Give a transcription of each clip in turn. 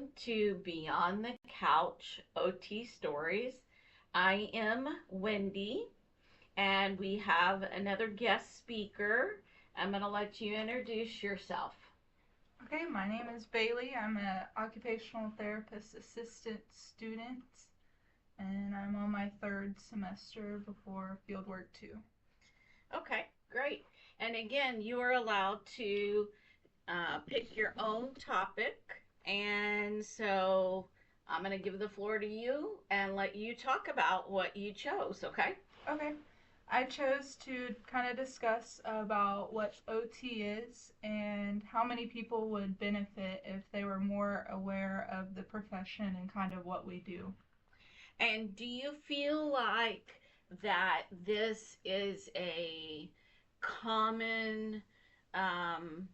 welcome to Beyond the Couch OT Stories. I am Wendy, and we have another guest speaker. I'm going to let you introduce yourself. Okay, my name is Bailey. I'm an occupational therapist assistant student, and I'm on my third semester before fieldwork 2. Okay, great. And again, you are allowed to pick your own topic. And so I'm going to give the floor to you and let you talk about what you chose, okay? Okay, I chose to kind of discuss about what OT is and how many people would benefit if they were more aware of the profession and kind of what we do. And do you feel like that this is a common um,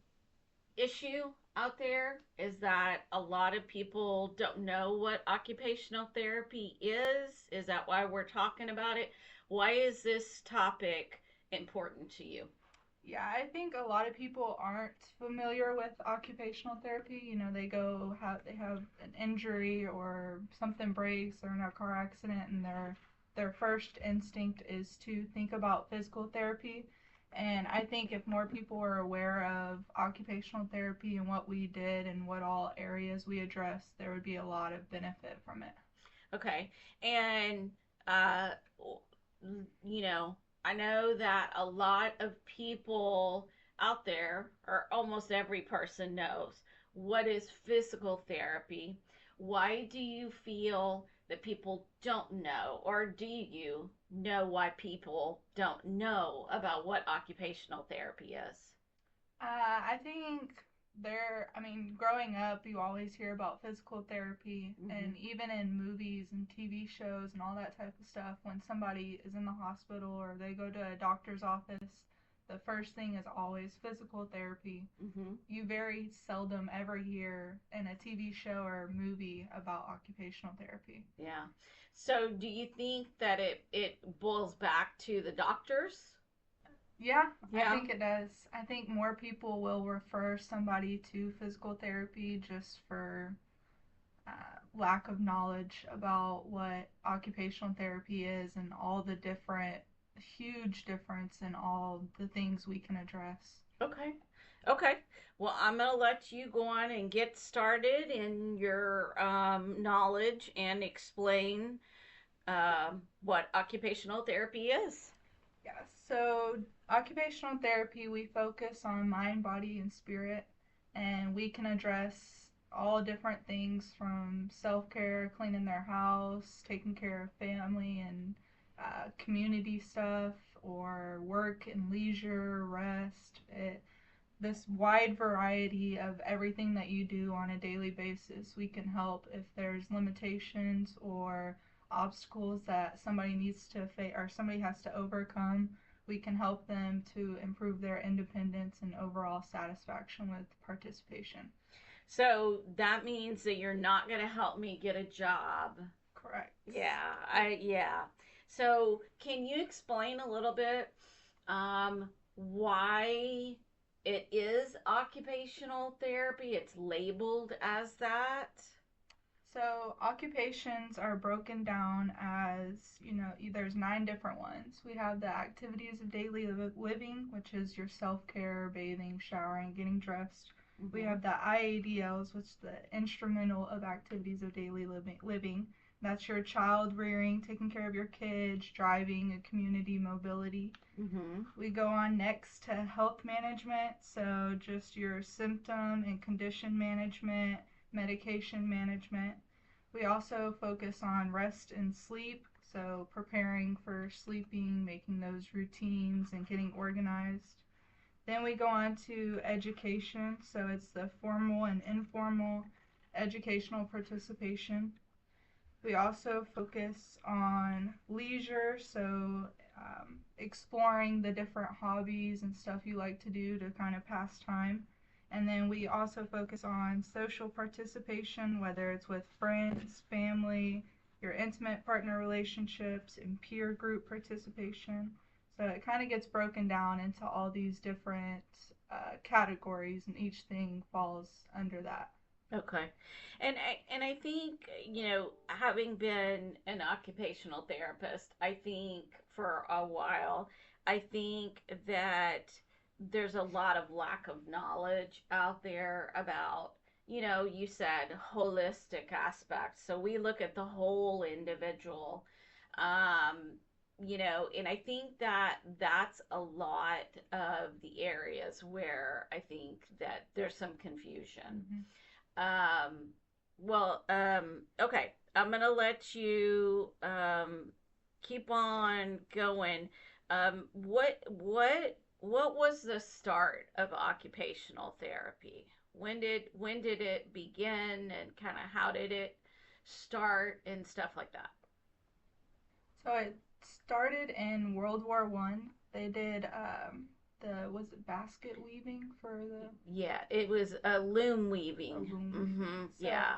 issue out there? Is that a lot of people don't know what occupational therapy is? Is that why we're talking about it? Why is this topic important to you? Yeah, I think a lot of people aren't familiar with occupational therapy. They have an injury or something breaks or in a car accident, and their first instinct is to think about physical therapy. And I think if more people were aware of occupational therapy and what we did and what all areas we addressed, there would be a lot of benefit from it. Okay. And, uh, you know, I know that a lot of people out there, or almost every person knows, what is physical therapy. Why do you feel that people don't know, or do you know why people don't know about what occupational therapy is? I think growing up, you always hear about physical therapy, Mm-hmm. and even in movies and TV shows and all that type of stuff, when somebody is in the hospital or they go to a doctor's office, the first thing is always physical therapy. Mm-hmm. You very seldom ever hear in a TV show or movie about occupational therapy. Yeah. So do you think that it boils back to the doctors? Yeah, I Yeah. think it does. I think more people will refer somebody to physical therapy just for lack of knowledge about what occupational therapy is and all the different, huge difference in all the things we can address. Okay. Okay. Well, I'm going to let you go on and get started in your knowledge and explain what occupational therapy is. Yes, so occupational therapy, we focus on mind, body, and spirit, and we can address all different things from self care, cleaning their house, taking care of family and community stuff, or work and leisure, rest. This wide variety of everything that you do on a daily basis. We can help if there's limitations or obstacles that somebody needs to face or somebody has to overcome. We can help them to improve their independence and overall satisfaction with participation. So that means that you're not going to help me get a job. Correct. Yeah. So can you explain a little bit why it is occupational therapy? It's labeled as that. So occupations are broken down as, there's 9 different ones. We have the activities of daily living, which is your self-care, bathing, showering, getting dressed. We Mm-hmm. have the IADLs, which is the instrumental of activities of daily living. That's your child rearing, taking care of your kids, driving, and community mobility. Mm-hmm. We go on next to health management, so just your symptom and condition management, medication management. We also focus on rest and sleep, so preparing for sleeping, making those routines, and getting organized. Then we go on to education, so it's the formal and informal educational participation. We also focus on leisure, so exploring the different hobbies and stuff you like to do to kind of pass time. And then we also focus on social participation, whether it's with friends, family, your intimate partner relationships, and peer group participation. So it kind of gets broken down into all these different categories, and each thing falls under that. Okay. And I think, having been an occupational therapist, I think for a while, I think that there's a lot of lack of knowledge out there about, you said holistic aspects. So we look at the whole individual. Um, and I think that that's a lot of the areas where I think that there's some confusion. Mm-hmm. Um, okay. I'm gonna let you keep on going. What was the start of occupational therapy? When did it begin, and kind of how did it start and stuff like that? So it started in World War I. They did the was it basket weaving for the Yeah, it was a loom weaving. loom weaving. Mm-hmm. So Yeah.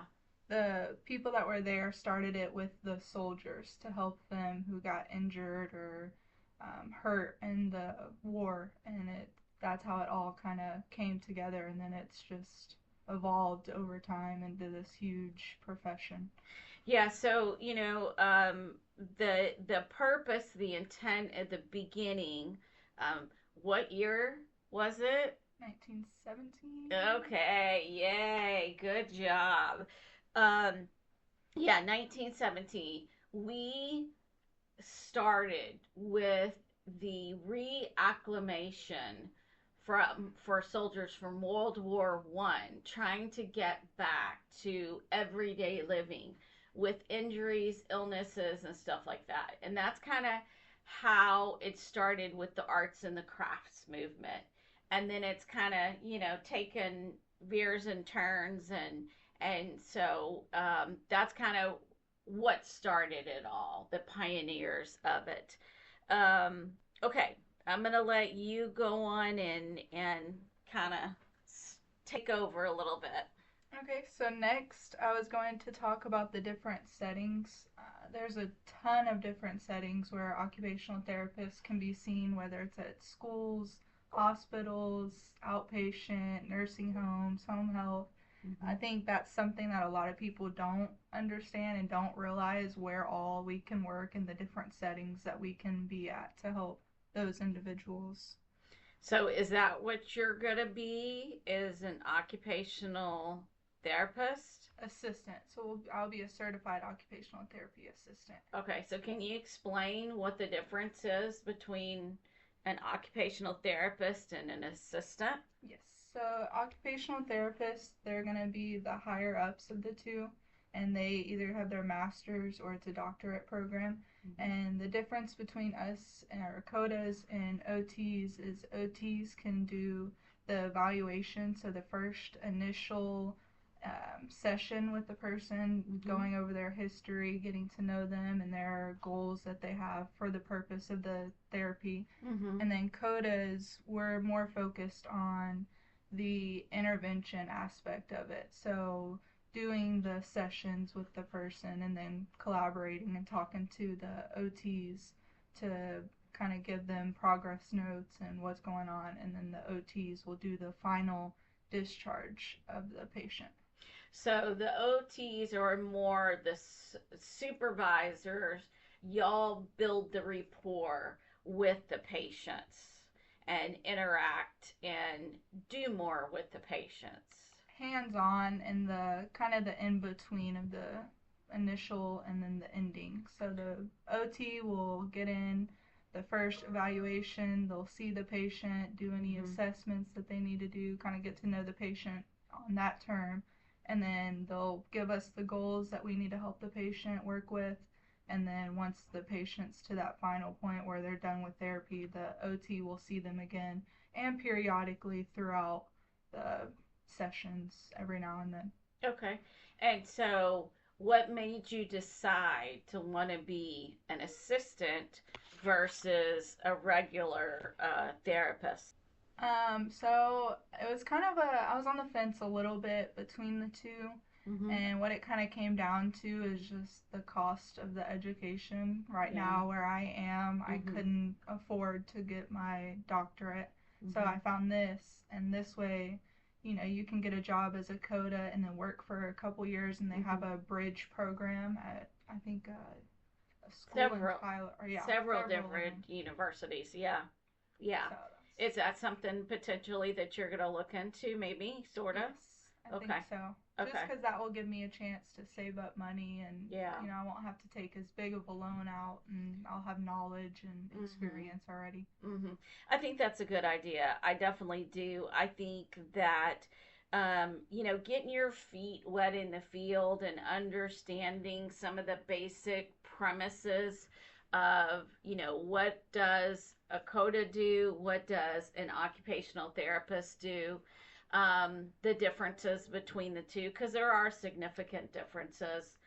the people that were there started it with the soldiers to help them who got injured or hurt in the war, and it that's how it all kind of came together, and then it's just evolved over time into this huge profession. Yeah, so the purpose, the intent at the beginning. What year was it? 1917. Okay, yay, good job. Um, yeah, 1917. We started with the reacclimation for soldiers from World War I, trying to get back to everyday living with injuries, illnesses, and stuff like that. And that's kind of how it started with the arts and the crafts movement. And then it's kind of, taken veers and turns, and so that's kind of what started it all, the pioneers of it. Okay, I'm gonna let you go on and kind of take over a little bit. Okay, so next I was going to talk about the different settings. There's a ton of different settings where occupational therapists can be seen, whether it's at schools, hospitals, outpatient, nursing homes, home health. I Mm-hmm. think that's something that a lot of people don't understand and don't realize where all we can work and the different settings that we can be at to help those individuals. So is that what you're gonna be? Is an occupational therapist? Assistant. So I'll be a certified occupational therapy assistant. Okay, so can you explain what the difference is between an occupational therapist and an assistant? Yes. So occupational therapists, they're going to be the higher ups of the two, and they either have their master's or it's a doctorate program. Mm-hmm. And the difference between us and our CODAs and OTs is OTs can do the evaluation, so the first initial session with the person, Mm-hmm. going over their history, getting to know them, and their goals that they have for the purpose of the therapy. Mm-hmm. And then CODAs were more focused on the intervention aspect of it. So doing the sessions with the person and then collaborating and talking to the OTs to kind of give them progress notes and what's going on, and then the OTs will do the final discharge of the patient. So the OTs are more the supervisors. Y'all build the rapport with the patients and interact and do more with the patients. Hands on in the kind of the in between of the initial and then the ending. So the OT will get in the first evaluation, they'll see the patient, do any Mm-hmm. assessments that they need to do, kind of get to know the patient on that term, and then they'll give us the goals that we need to help the patient work with. And then once the patient's to that final point where they're done with therapy, the OT will see them again and periodically throughout the sessions every now and then. Okay. And so, what made you decide to want to be an assistant versus a regular therapist? So it was kind of I was on the fence a little bit between the two. Mm-hmm. And what it kind of came down to is just the cost of the education. Right Yeah. now, where I am, I Mm-hmm. couldn't afford to get my doctorate. So Mm-hmm. I found this, and this way you can get a job as a coda and then work for a couple years, and they have Mm-hmm. a bridge program at, I think, a school in Several, Tyler, or yeah, several several of different them. universities. Yeah, yeah. So Is that something potentially that you're gonna look into? Maybe, sorta. yes, I think Okay. so. Just Okay. because that will give me a chance to save up money, and Yeah. I won't have to take as big of a loan out, and I'll have knowledge and Mhm. experience already. Mhm. I think that's a good idea. I definitely do. I think that getting your feet wet in the field and understanding some of the basic premises of, what does a CODA do? What does an occupational therapist do? The differences between the two, because there are significant differences.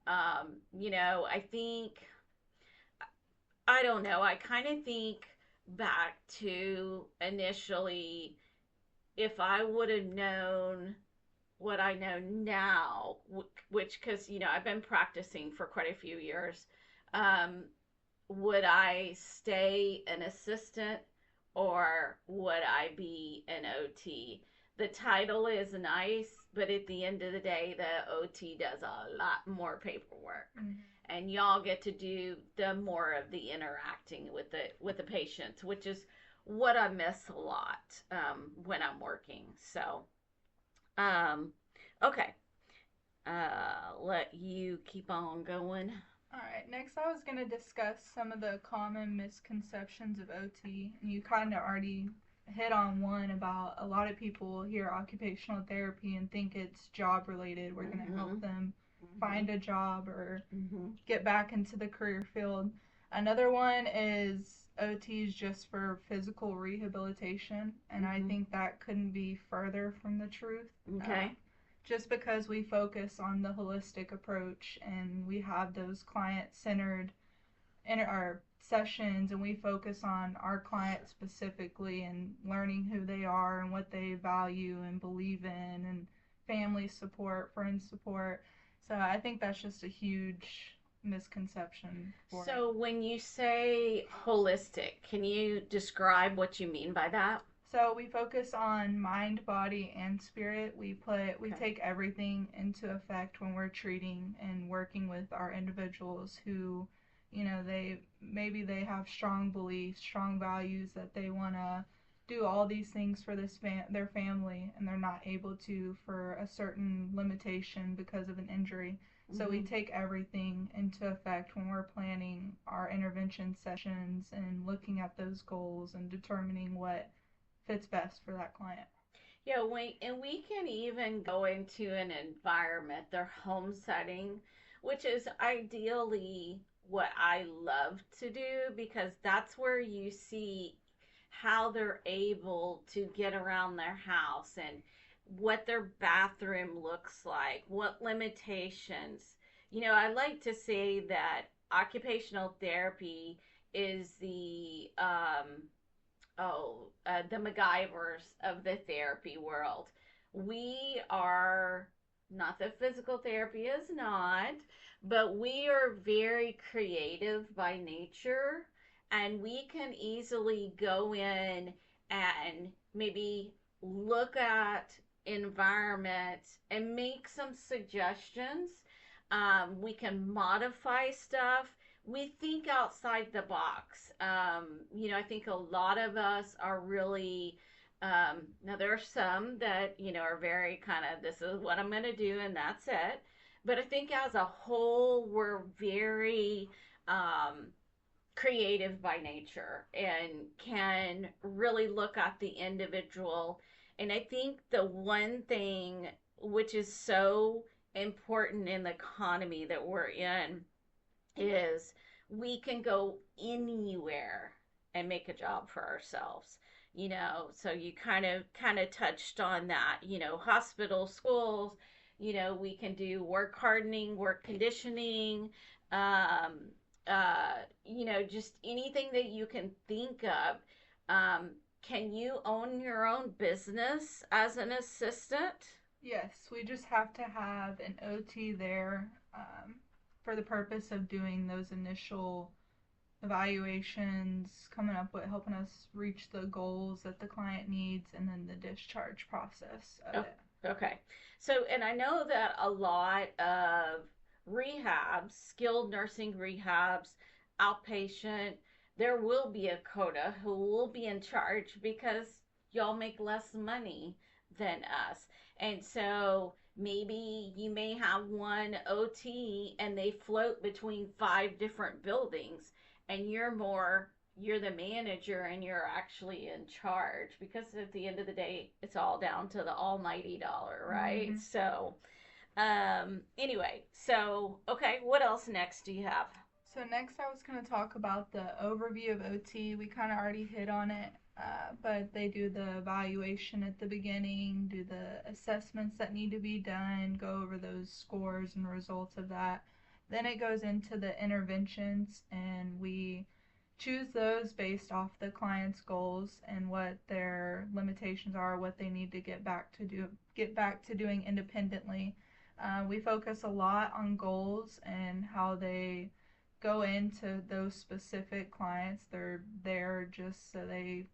I think I don't know. I kind of think back to initially, if I would have known what I know now, which, because, I've been practicing for quite a few years, um, would I stay an assistant or would I be an OT? The title is nice, but at the end of the day, the OT does a lot more paperwork. Mm-hmm. And y'all get to do the more of the interacting with the patients, which is what I miss a lot when I'm working. So, um, okay, let you keep on going. All right, next I was going to discuss some of the common misconceptions of OT. And you kind of already hit on one about a lot of people hear occupational therapy and think it's job related. We're going to Mm-hmm. help them Mm-hmm. find a job or Mm-hmm. get back into the career field. Another one is OT is just for physical rehabilitation, and I Mm-hmm. think that couldn't be further from the truth. Okay. Just because we focus on the holistic approach and we have those client centered in our sessions, and we focus on our client specifically and learning who they are and what they value and believe in, and family support, friend support. So I think that's just a huge misconception for it. So when you say holistic, can you describe what you mean by that? So we focus on mind, body, and spirit. We Okay. take everything into effect when we're treating and working with our individuals who, they have strong beliefs, strong values that they want to do all these things for their family, and they're not able to for a certain limitation because of an injury. So we Mm-hmm. take everything into effect when we're planning our intervention sessions and looking at those goals and determining what fits best for that client. Yeah, we can even go into an environment, their home setting, which is ideally what I love to do because that's where you see how they're able to get around their house and what their bathroom looks like, what limitations. I like to say that occupational therapy is the MacGyvers of the therapy world. We are not that physical therapy is not, but we are very creative by nature, and we can easily go in and maybe look at environments and make some suggestions. We can modify stuff. We think outside the box. I think a lot of us are really, now there are some that, are very kind of, this is what I'm going to do and that's it. But I think as a whole, we're very creative by nature and can really look at the individual. And I think the one thing which is so important in the economy that we're in is we can go anywhere and make a job for ourselves. So you kind of touched on that. Hospitals, schools, we can do work hardening, work conditioning, um just anything that you can think of. Can you own your own business as an assistant? Yes, we just have to have an OT there for the purpose of doing those initial evaluations, coming up with helping us reach the goals that the client needs, and then the discharge process of Oh, it. okay. So, and I know that a lot of rehabs, skilled nursing rehabs, outpatient, there will be a coda who will be in charge because y'all make less money than us. And so maybe you may have one OT and they float between five different buildings and you're the manager and you're actually in charge because at the end of the day it's all down to the almighty dollar, right? Mm-hmm. So anyway, so okay, what else next do you have? So next, I was going to talk about the overview of OT. We kind of already hit on it, but they do the evaluation at the beginning, do the assessments that need to be done, go over those scores and results of that. Then it goes into the interventions, and we choose those based off the client's goals and what their limitations are, what they need to get back to doing independently. We focus a lot on goals and how they go into those specific clients. They're there just so they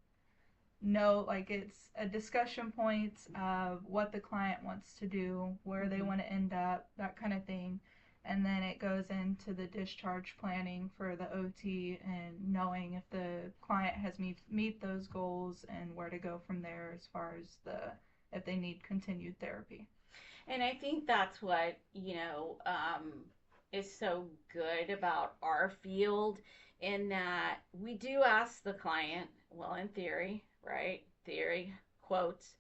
know, like, it's a discussion points of what the client wants to do, where they Mm-hmm. want to end up, that kind of thing. And then it goes into the discharge planning for the OT and knowing if the client has meet those goals and where to go from there as far as the if they need continued therapy. And I think that's what, is so good about our field in that we do ask the client, well, in theory, right? Theory, quotes.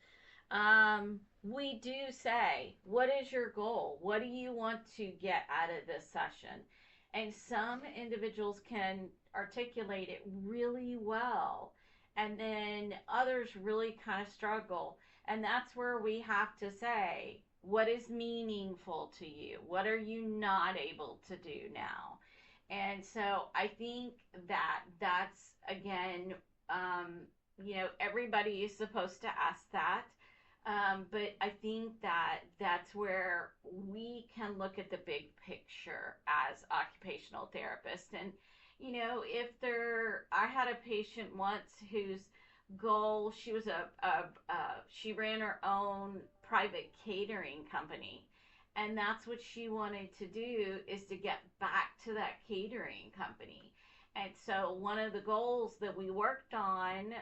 We do say, what is your goal? What do you want to get out of this session? And some individuals can articulate it really well, and then others really kind of struggle. And that's where we have to say, what is meaningful to you? What are you not able to do now? And so I think that that's, again, everybody is supposed to ask that. But I think that that's where we can look at the big picture as occupational therapists. And, if I had a patient once whose goal, she ran her own private catering company. And that's what she wanted to do is to get back to that catering company. And so one of the goals that we worked on,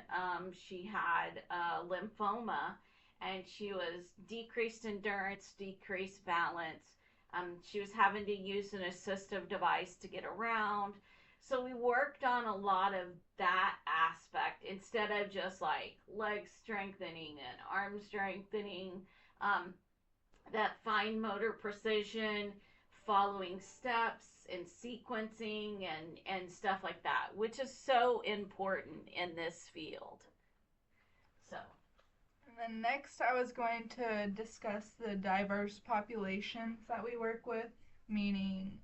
she had lymphoma and she was decreased endurance, decreased balance. She was having to use an assistive device to get around. So we worked on a lot of that aspect instead of just like leg strengthening and arm strengthening, um, that fine motor precision, following steps and sequencing and stuff like that, which is so important in this field. So, And then next, I was going to discuss the diverse populations that we work with, meaning,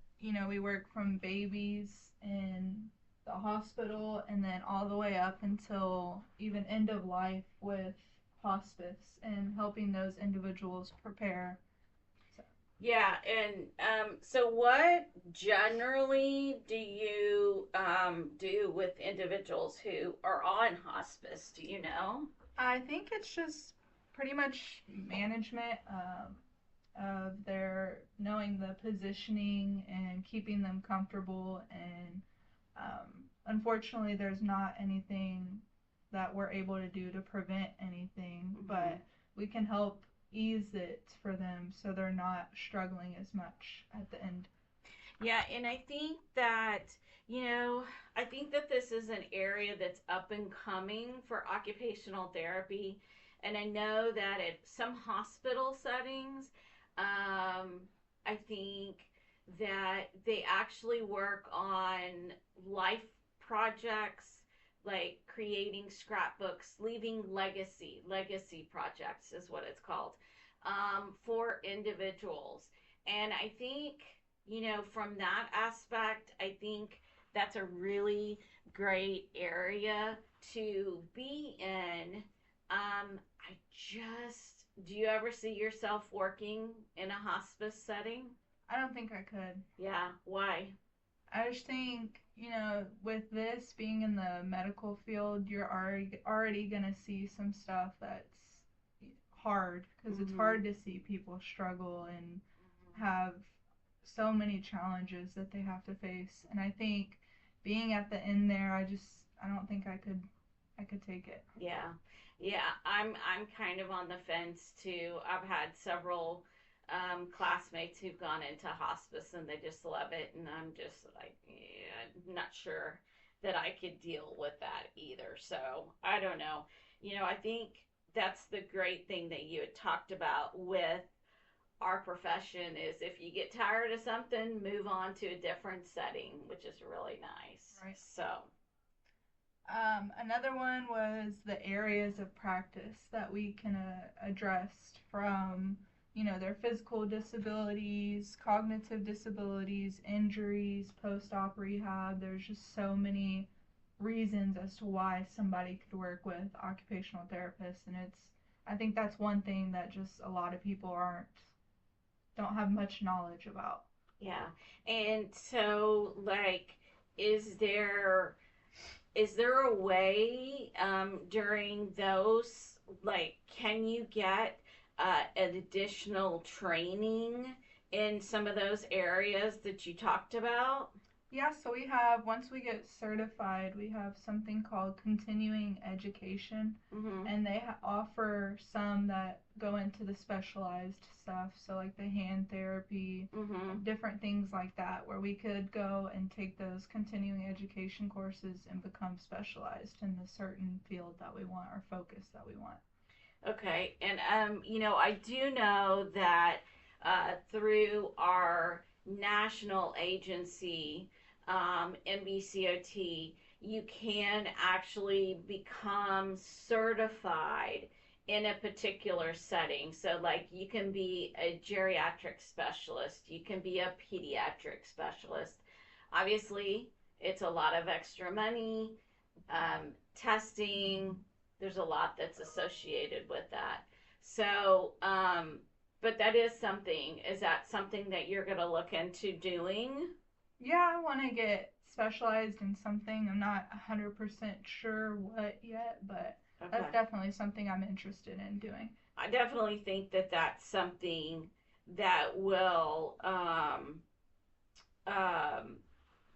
we work from babies in the hospital and then all the way up until even end of life with hospice and helping those individuals prepare. So, yeah, and so what generally do you do with individuals who are on hospice? Do you know? I think it's just pretty much management of their knowing the positioning and keeping them comfortable. And unfortunately, there's not anything that we're able to do to prevent anything, Mm-hmm. but we can help ease it for them so they're not struggling as much at the end. Yeah, and you know, I think that this is an area that's up and coming for occupational therapy. And I know that at some hospital settings, um, I think that they actually work on life projects like creating scrapbooks, leaving legacy projects is what it's called, for individuals. And I think, from that aspect, I think that's a really great area to be in. Do you ever see yourself working in a hospice setting? I don't think I could. Yeah, why? I just think with this being in the medical field, you're already going to see some stuff that's hard because it's Mm-hmm. hard to see people struggle and have so many challenges that they have to face. And I think being at the end there, I don't think I could take it. Yeah. Yeah, I'm kind of on the fence too. I've had several classmates who've gone into hospice and they just love it, and I'm just like, yeah, not sure that I could deal with that either. So I don't know. I think that's the great thing that you had talked about with our profession is if you get tired of something, move on to a different setting, which is really nice. Right. So, Another one was the areas of practice that we can address from, their physical disabilities, cognitive disabilities, injuries, post-op rehab. There's just so many reasons as to why somebody could work with occupational therapists, and I think that's one thing that just a lot of people don't have much knowledge about. yeah. And so, like, is there is there a way during those, like, can you get an additional training in some of those areas that you talked about? Yeah, so we have, once we get certified, we have something called continuing education, Mm-hmm. and they offer some that go into the specialized stuff, so like the hand therapy, Mm-hmm. different things like that, where we could go and take those continuing education courses and become specialized in the certain field that we want or focus that we want. Okay, and I do know that through our national agency, NBCOT, you can actually become certified in a particular setting. So, like, you can be a geriatric specialist, you can be a pediatric specialist. Obviously, it's a lot of extra money, testing, there's a lot that's associated with that. So, but that is something. Is that something that you're going to look into doing? Yeah, I want to get specialized in something. I'm not 100% sure what yet, but that's Okay. definitely something I'm interested in doing. I definitely think that that's something that um,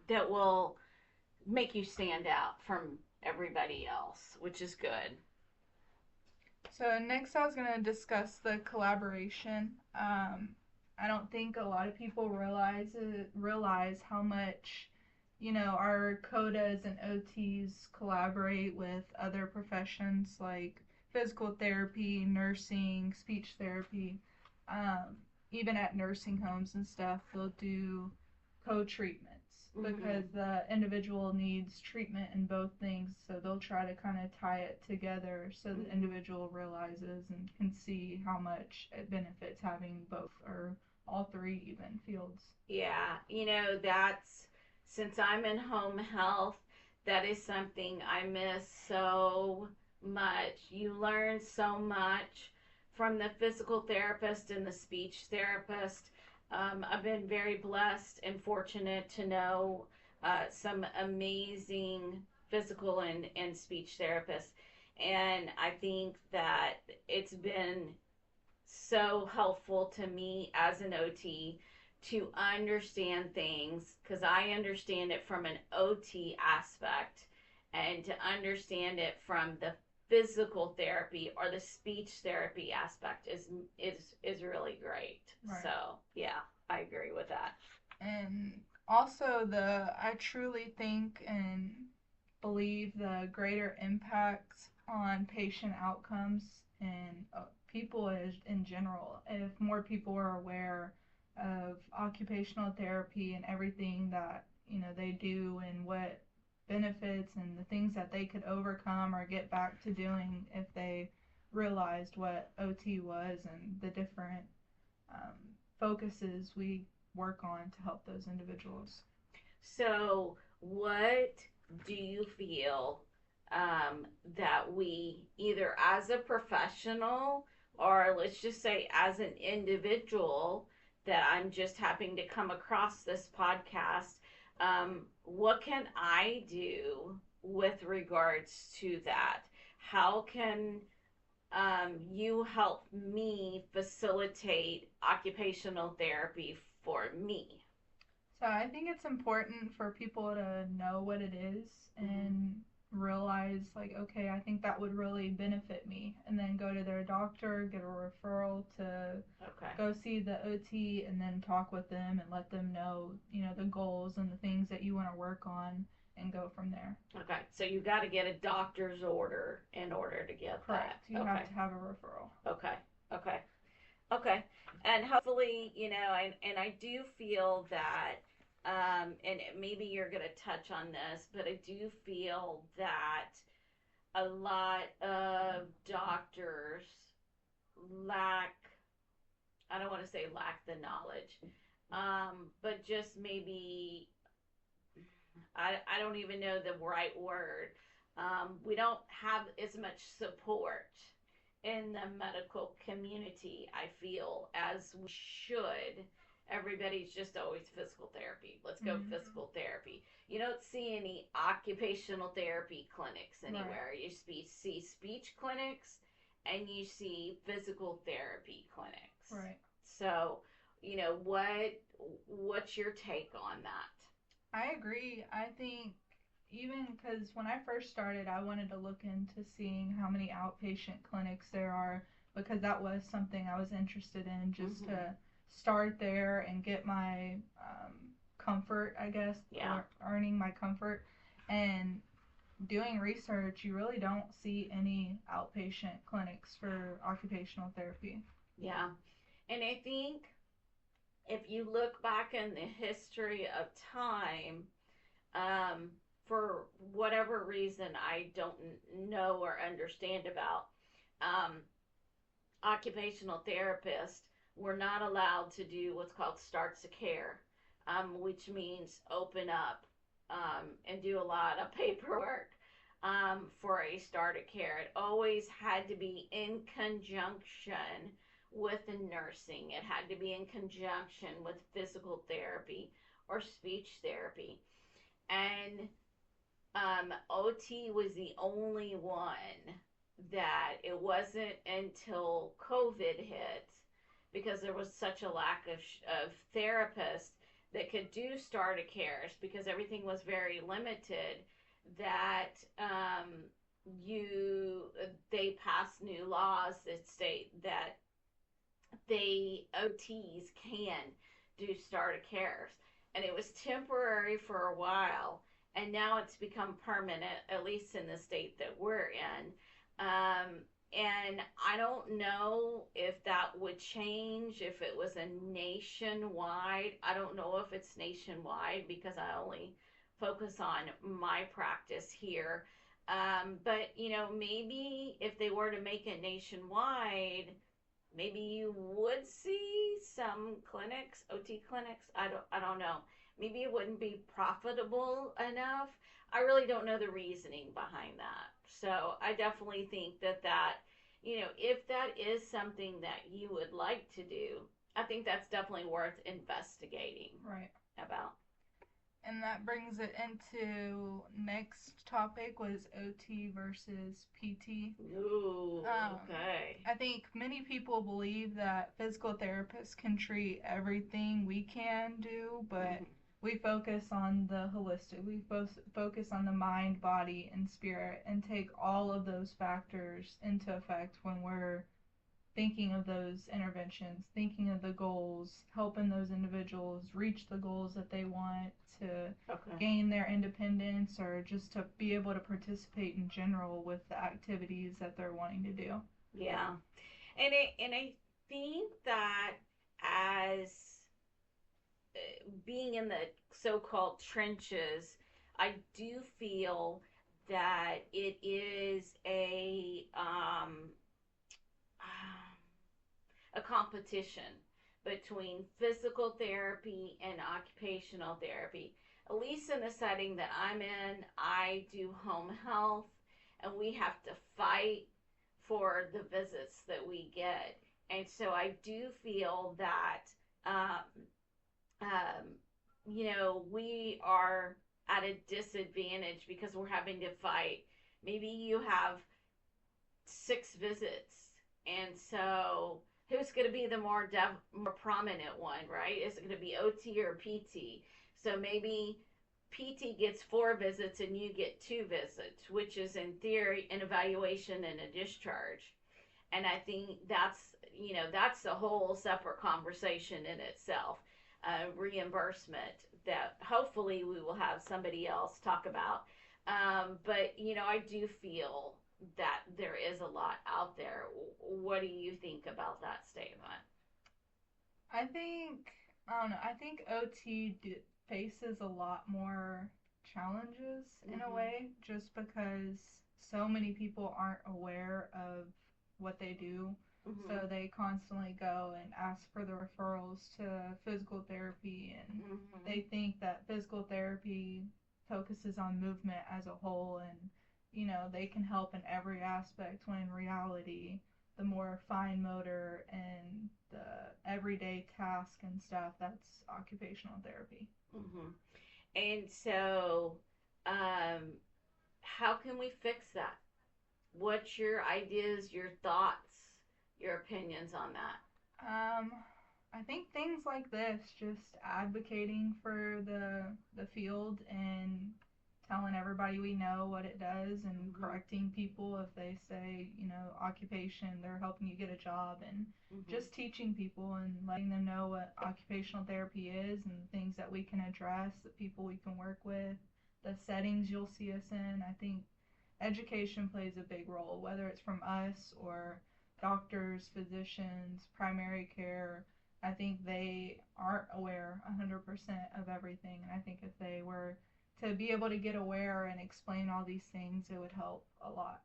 that will make you stand out from everybody else, which is good. So next, I was going to discuss the collaboration. I don't think a lot of people realize how much, our codas and OTs collaborate with other professions like physical therapy, nursing, speech therapy. Um, Even at nursing homes and stuff, they'll do co-treatments Mm-hmm. because the individual needs treatment in both things, so they'll try to kind of tie it together so the Mm-hmm. individual realizes and can see how much it benefits having both or all three even fields. Yeah, that's since I'm in home health, that is something I miss so much. You learn so much from the physical therapist and the speech therapist. I've been very blessed and fortunate to know some amazing physical and speech therapists. And I think that it's been so helpful to me as an OT to understand things because I understand it from an OT aspect and to understand it from the physical therapy or the speech therapy aspect is really great. Right. So, yeah, I agree with that. And also, I truly think and believe the greater impact on patient outcomes and people in general, if more people are aware of occupational therapy and everything that they do and what benefits and the things that they could overcome or get back to doing if they realized what OT was and the different um, focuses we work on to help those individuals. So, what do you feel that we, either as a professional or let's just say as an individual, that I'm just happening to come across this podcast? What can I do with regards to that? How can you help me facilitate occupational therapy for me? So I think it's important for people to know what it is Mm-hmm. and realize, like, okay, I think that would really benefit me, and then go to their doctor, get a referral to Okay. go see the OT, and then talk with them and let them know, the goals and the things that you want to work on, and go from there. Okay. So you got to get a doctor's order in order to get that. Correct. You have Okay. to have a referral. Okay. Okay. Okay. And hopefully, and I do feel that, and maybe you're going to touch on this, but I do feel that a lot of doctors lack, I don't want to say lack the knowledge, but just maybe, I don't even know the right word. We don't have as much support in the medical community, I feel, as we should. Everybody's just always physical therapy. Let's go Mm-hmm. physical therapy. You don't see any occupational therapy clinics Right. anywhere. You see speech clinics and you see physical therapy clinics. Right. So, what's your take on that? I agree. I think even because when I first started, I wanted to look into seeing how many outpatient clinics there are, because that was something I was interested in, just Mm-hmm. to start there and get my comfort, I guess, Yeah. earning my comfort. And doing research, you really don't see any outpatient clinics for occupational therapy. Yeah. And I think if you look back in the history of time, um, for whatever reason I don't know or understand about, um, occupational therapists were not allowed to do what's called starts of care, which means open up, and do a lot of paperwork, for a start of care. It always had to be in conjunction with the nursing, it had to be in conjunction with physical therapy or speech therapy. And OT was the only one that it wasn't until COVID hit, because there was such a lack of therapists that could do starter cares because everything was very limited, that you they passed new laws that state that they OTs can do starter cares. And it was temporary for a while, and now it's become permanent, at least in the state that we're in. And I don't know if that would change if it was a nationwide. I don't know if it's nationwide because I only focus on my practice here. But maybe if they were to make it nationwide, maybe you would see some clinics, OT clinics. I don't know. Maybe it wouldn't be profitable enough. I really don't know the reasoning behind that. So I definitely think that if that is something that you would like to do, I think that's definitely worth investigating Right. about. And that brings it into next topic was OT versus PT. Ooh, okay. I think many people believe that physical therapists can treat everything we can do, but Mm-hmm. we focus on the holistic. We focus on the mind, body, and spirit, and take all of those factors into effect when we're thinking of those interventions, thinking of the goals, helping those individuals reach the goals that they want to Okay. gain their independence, or just to be able to participate in general with the activities that they're wanting to do. Yeah. And I think that as being in the so-called trenches, I do feel that it is a competition between physical therapy and occupational therapy. At least in the setting that I'm in, I do home health, and we have to fight for the visits that we get. And so I do feel that um, um, we are at a disadvantage because we're having to fight. Maybe you have 6 visits, and so who's going to be the more prominent one, right? Is it going to be OT or PT? So maybe PT gets 4 visits and you get 2 visits, which is in theory an evaluation and a discharge. And I think that's a whole separate conversation in itself. Reimbursement that hopefully we will have somebody else talk about. But I do feel that there is a lot out there. What do you think about that statement? I think I don't know. I think faces a lot more challenges in a Mm-hmm. way, just because so many people aren't aware of what they do. Mm-hmm. So they constantly go and ask for the referrals to physical therapy, and Mm-hmm. they think that physical therapy focuses on movement as a whole, and they can help in every aspect, when in reality the more fine motor and the everyday task and stuff, that's occupational therapy. Mm-hmm. And so, um, how can we fix that? What's your ideas, your thoughts, your opinions on that? Um, I think things like this, just advocating for the field and telling everybody we know what it does, and Mm-hmm. correcting people if they say, occupation, they're helping you get a job, and Mm-hmm. just teaching people and letting them know what occupational therapy is and things that we can address, the people we can work with, the settings you'll see us in. I think education plays a big role, whether it's from us or doctors, physicians, primary care. I think they aren't aware 100% of everything. And I think if they were to be able to get aware and explain all these things, it would help a lot.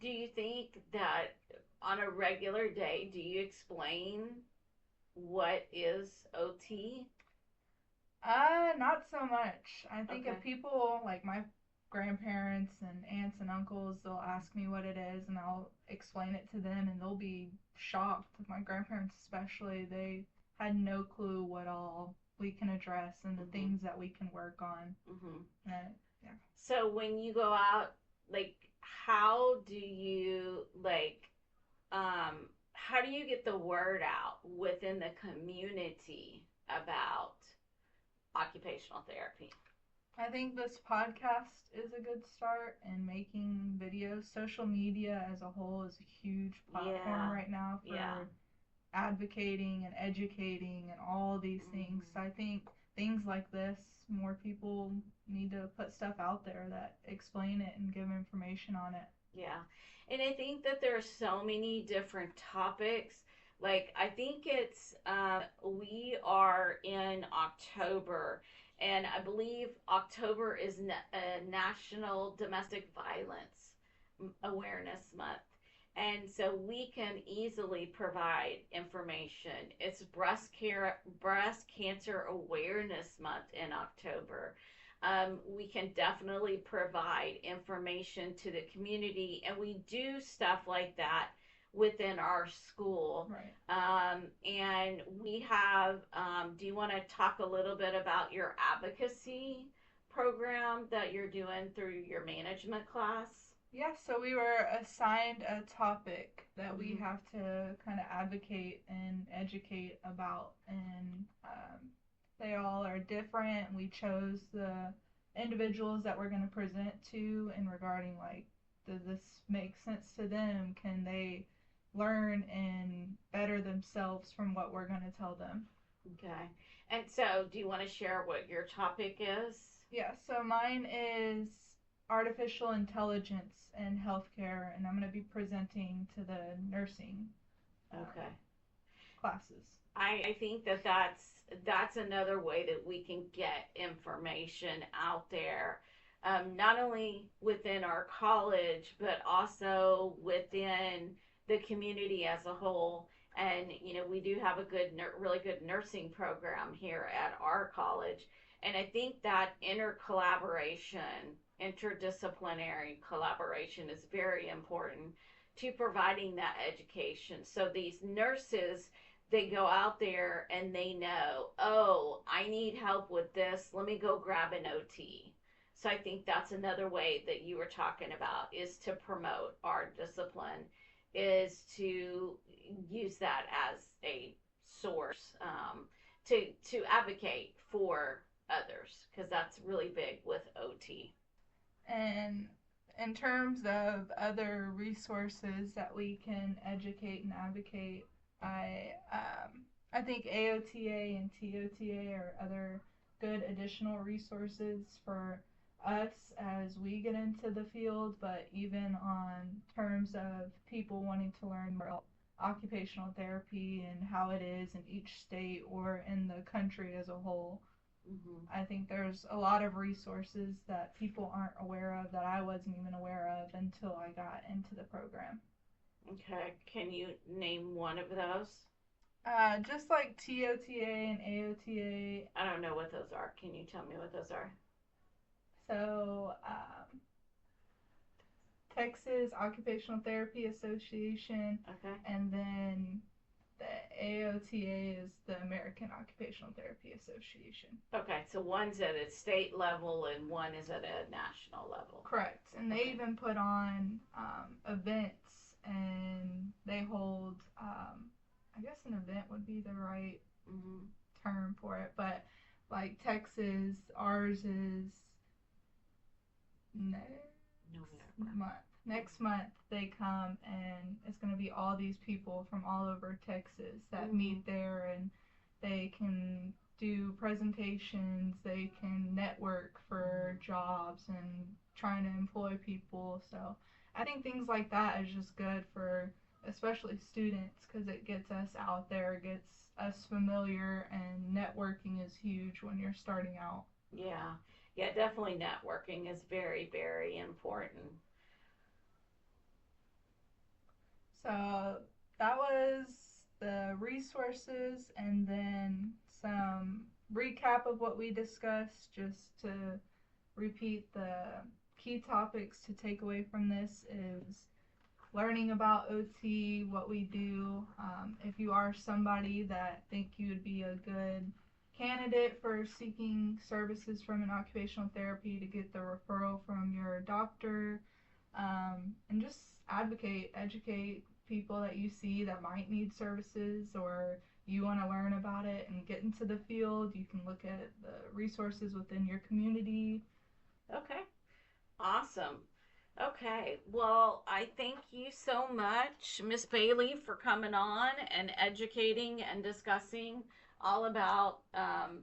Do you think that on a regular day, do you explain what is OT? Not so much. I think Okay. if people like my grandparents and aunts and uncles, they'll ask me what it is and I'll explain it to them and they'll be shocked. My grandparents especially, they had no clue what all we can address and the Mm-hmm. things that we can work on. Mm-hmm. Yeah. So when you go out, like, how do you how do you get the word out within the community about occupational therapy? I think this podcast is a good start, and making videos. Social media as a whole is a huge platform Yeah. right now Yeah. for advocating and educating and all these things. Mm-hmm. So I think things like this, more people need to put stuff out there that explain it and give information on it. Yeah. And I think that there are so many different topics. Like, I think we are in October, and I believe October is National Domestic Violence Awareness Month. And so we can easily provide information. It's breast cancer awareness month in October. We can definitely provide information to the community, and we do stuff like that within our school. Right. And we have, do you want to talk a little bit about your advocacy program that you're doing through your management class? Yeah, so we were assigned a topic that we Mm-hmm. have to kind of advocate and educate about, and they all are different. We chose the individuals that we're going to present to, and regarding like, does this make sense to them? Can they learn and better themselves from what we're going to tell them? Okay. And so, do you want to share what your topic is? Yeah, so mine is artificial intelligence in healthcare, and I'm going to be presenting to the nursing um, Okay. classes. I think that that's another way that we can get information out there, not only within our college but also within the community as a whole. And we do have a really good nursing program here at our college, and I think that interdisciplinary collaboration is very important to providing that education. So these nurses they go out there and they know, oh, I need help with this. Let me go grab an OT. So I think that's another way that you were talking about is to promote our discipline, is to use that as a source to advocate for others, because that's really big with OT. And in terms of other resources that we can educate and advocate, I think AOTA and TOTA are other good additional resources for us as we get into the field, but even on terms of people wanting to learn more about occupational therapy and how it is in each state or in the country as a whole. Mm-hmm. I think there's a lot of resources that people aren't aware of that I wasn't even aware of until I got into the program. Okay, can you name one of those? Just like TOTA and AOTA. I don't know what those are. Can you tell me what those are? So, Texas Occupational Therapy Association, Okay. and then the AOTA is the American Occupational Therapy Association. Okay, so one's at a state level and one is at a national level. Correct. And they Okay. even put on events, and they hold, I guess an event would be the right Mm-hmm. term for it, but like Texas, ours is November. month. Next month they come, and it's going to be all these people from all over Texas that Mm-hmm. meet there, and they can do presentations, they can network for jobs and trying to employ people. So I think things like that is just good for especially students because it gets us out there, gets us familiar, and networking is huge when you're starting out. Yeah. Yeah, definitely networking is very, very important. So that was the resources, and then some recap of what we discussed, just to repeat the key topics to take away from this is learning about OT, what we do. If you are somebody that think you would be a good candidate for seeking services from an occupational therapy, to get the referral from your doctor, and just advocate, educate people that you see that might need services, or you want to learn about it and get into the field. You can look at the resources within your community. Okay. Awesome. Okay. Well, I thank you so much, Miss Bailey, for coming on and educating and discussing all about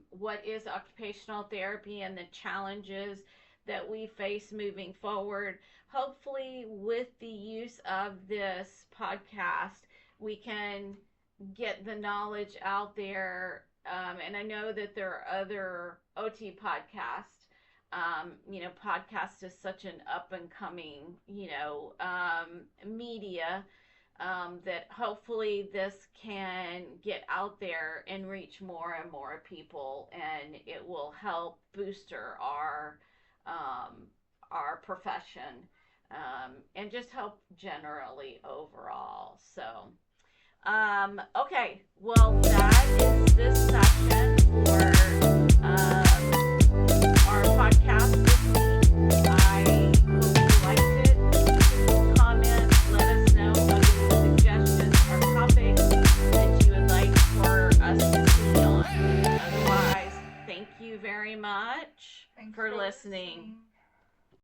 what is occupational therapy and the challenges that we face moving forward. Hopefully, with the use of this podcast, we can get the knowledge out there. And I know that there are other OT podcasts. Podcast is such an up and coming, media, that hopefully this can get out there and reach more and more people, and it will help booster our profession, and just help generally overall. So, okay, well, that is this session for our podcast this week. I hope you liked it. Please comment, let us know any suggestions or topics that you would like for us to see on. Otherwise, thank you very much Thanks for for listening. listening.